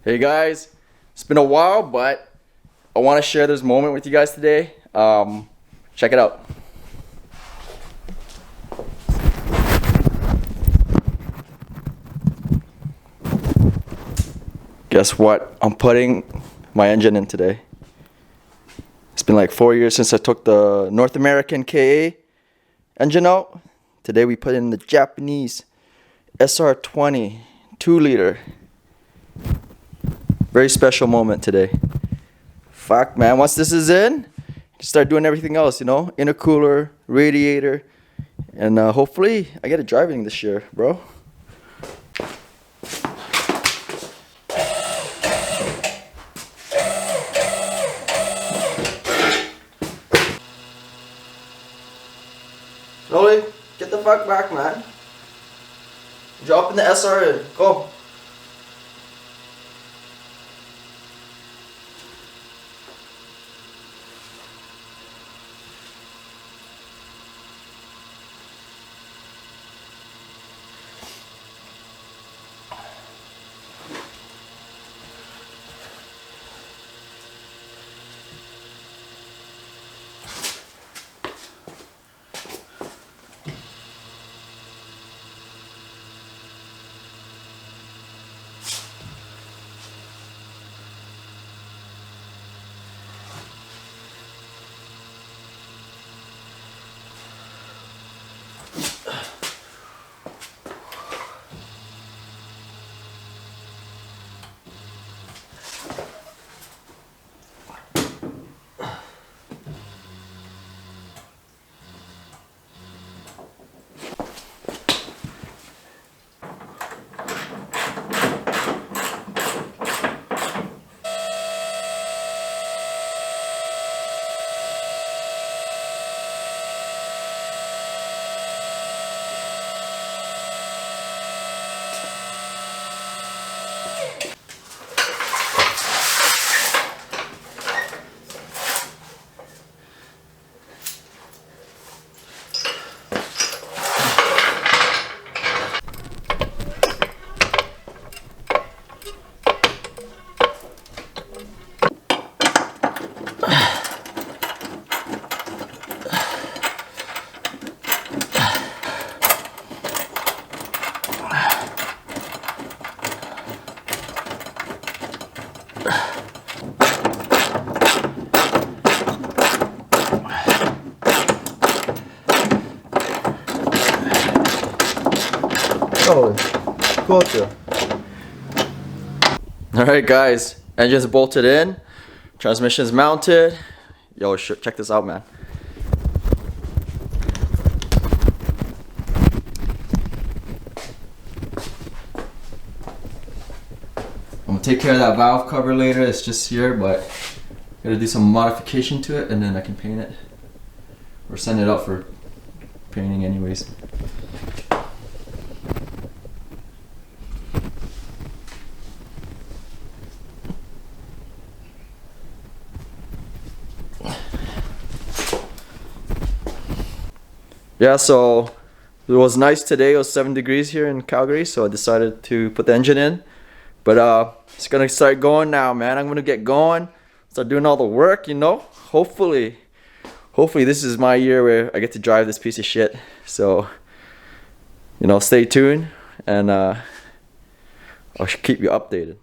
Hey guys, it's been a while, but I want to share this moment with you guys today. Check it out. Guess what? I'm putting my engine in today. It's been like 4 years since I took the North American KA engine out. Today we put in the Japanese SR20 2-liter. Very special moment today. Fuck, man. Once this is in, you can start doing everything else, you know? Intercooler, radiator, and hopefully I get it driving this year, bro. Slowly, get the fuck back, man. Drop in the SR in. Go. Oh, cool too. Alright guys, engine's bolted in, transmission's mounted. Yo, check this out, man. I'm gonna take care of that valve cover later, it's just here, but gotta do some modification to it and then I can paint it. Or send it out for painting anyways. Yeah, so it was nice today. It was 7 degrees here in Calgary, so I decided to put the engine in. But it's gonna start going now, man. I'm gonna get going, start doing all the work, you know. Hopefully this is my year where I get to drive this piece of shit. So, you know, stay tuned, and I'll keep you updated.